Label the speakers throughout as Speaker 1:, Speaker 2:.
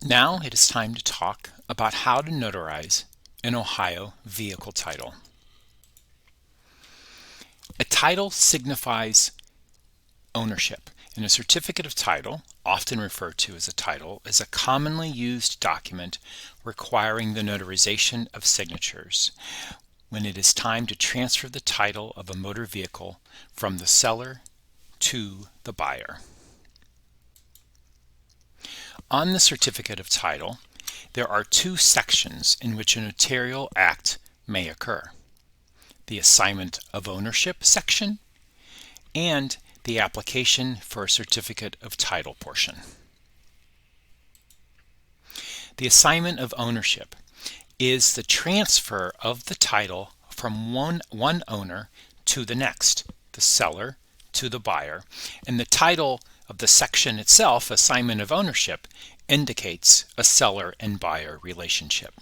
Speaker 1: Now it is time to talk about how to notarize an Ohio vehicle title. A title signifies ownership, and a certificate of title, often referred to as a title, is a commonly used document requiring the notarization of signatures when it is time to transfer the title of a motor vehicle from the seller to the buyer. On the certificate of title, there are two sections in which a notarial act may occur: the assignment of ownership section and the application for a certificate of title portion. The assignment of ownership is the transfer of the title from one owner to the next, the seller to the buyer, and the title of the section itself, assignment of ownership, indicates a seller and buyer relationship.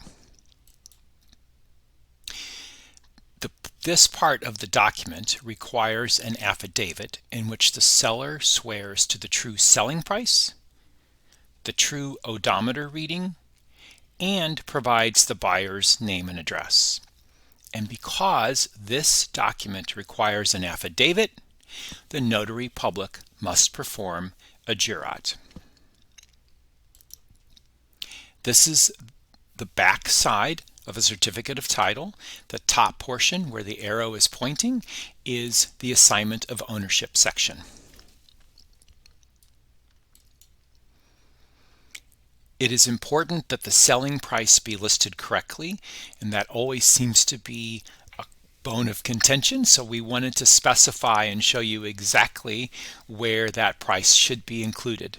Speaker 1: This part of the document requires an affidavit in which the seller swears to the true selling price, the true odometer reading, and provides the buyer's name and address. And because this document requires an affidavit, the notary public must perform a jurat. This is the back side of a certificate of title. The top portion where the arrow is pointing is the assignment of ownership section. It is important that the selling price be listed correctly, and that always seems to be a bone of contention, so we wanted to specify and show you exactly where that price should be included.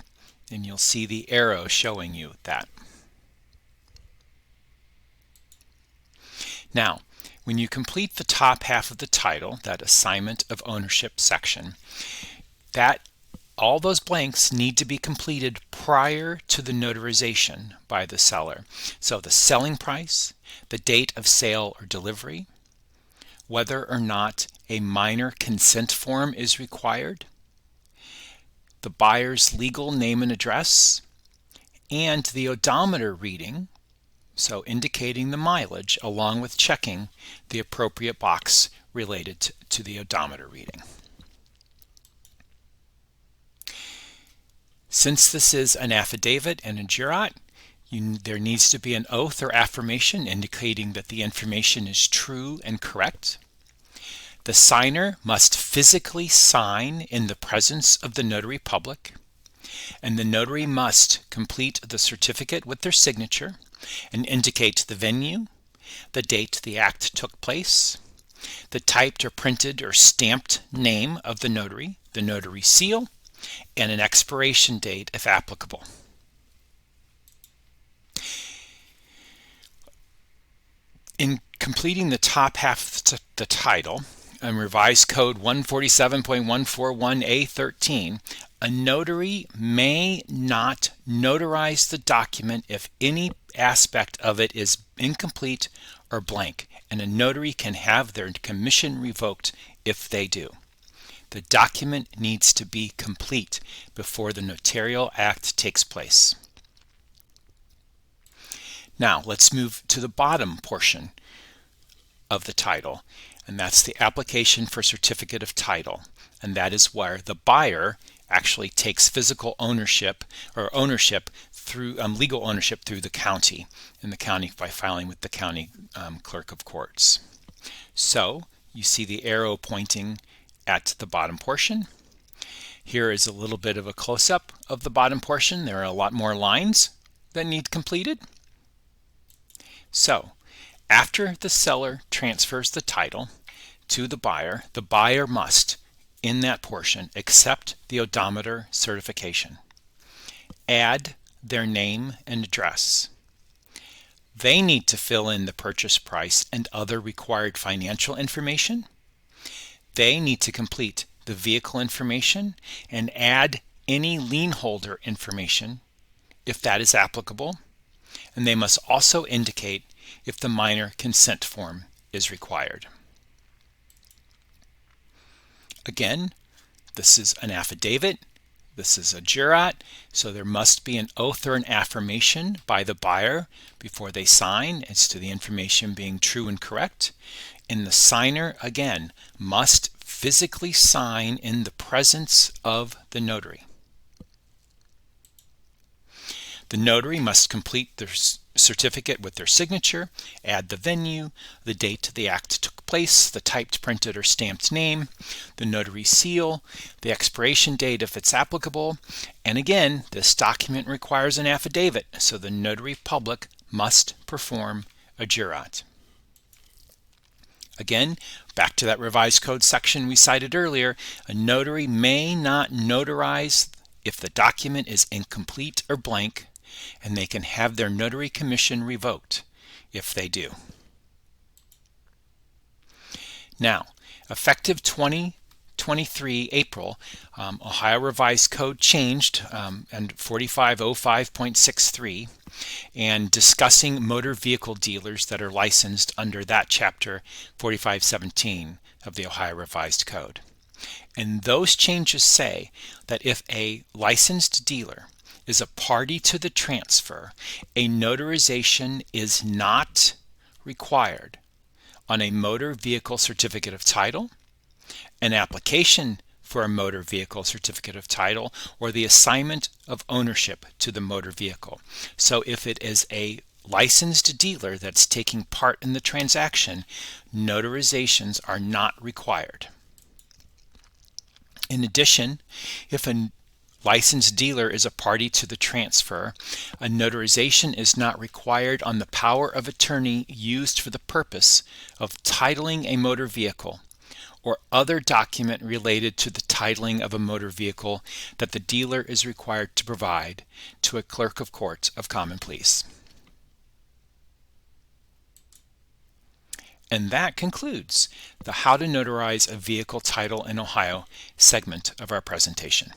Speaker 1: And you'll see the arrow showing you that. Now, when you complete the top half of the title, that assignment of ownership section, all those blanks need to be completed prior to the notarization by the seller. So the selling price, the date of sale or delivery, whether or not a minor consent form is required, the buyer's legal name and address, and the odometer reading, so indicating the mileage, along with checking the appropriate box related to the odometer reading. Since this is an affidavit and a jurat, there needs to be an oath or affirmation indicating that the information is true and correct. The signer must physically sign in the presence of the notary public, and the notary must complete the certificate with their signature and indicate the venue, the date the act took place, the typed or printed or stamped name of the notary seal, and an expiration date if applicable. In completing the top half of the title, in Revised Code 147.141A13, a notary may not notarize the document if any aspect of it is incomplete or blank, and a notary can have their commission revoked if they do. The document needs to be complete before the notarial act takes place. Now let's move to the bottom portion of the title, and that's the application for certificate of title, and that is where the buyer actually takes physical ownership through legal ownership through the county, and the county by filing with the county clerk of courts. So you see the arrow pointing at the bottom portion. Here is a little bit of a close-up of the bottom portion. There are a lot more lines that need completed. So after the seller transfers the title to the buyer must, in that portion, accept the odometer certification, add their name and address. They need to fill in the purchase price and other required financial information. They need to complete the vehicle information and add any lien holder information if that is applicable. And they must also indicate if the minor consent form is required. Again, this is an affidavit. This is a jurat, so there must be an oath or an affirmation by the buyer before they sign as to the information being true and correct. And the signer, again, must physically sign in the presence of the notary. The notary must complete their certificate with their signature, add the venue, the date the act took place, the typed, printed, or stamped name, the notary seal, the expiration date if it's applicable, and again, this document requires an affidavit, so the notary public must perform a jurat. Again, back to that revised code section we cited earlier, a notary may not notarize if the document is incomplete or blank, and they can have their notary commission revoked if they do. Now, effective 2023 April, Ohio Revised Code changed and 4505.63, and discussing motor vehicle dealers that are licensed under that chapter 4517 of the Ohio Revised Code. And those changes say that if a licensed dealer is a party to the transfer, a notarization is not required on a motor vehicle certificate of title, an application for a motor vehicle certificate of title, or the assignment of ownership to the motor vehicle. So if it is a licensed dealer that's taking part in the transaction, notarizations are not required. In addition, if a licensed dealer is a party to the transfer, a notarization is not required on the power of attorney used for the purpose of titling a motor vehicle or other document related to the titling of a motor vehicle that the dealer is required to provide to a clerk of court of common pleas. And that concludes the How to Notarize a Vehicle Title in Ohio segment of our presentation.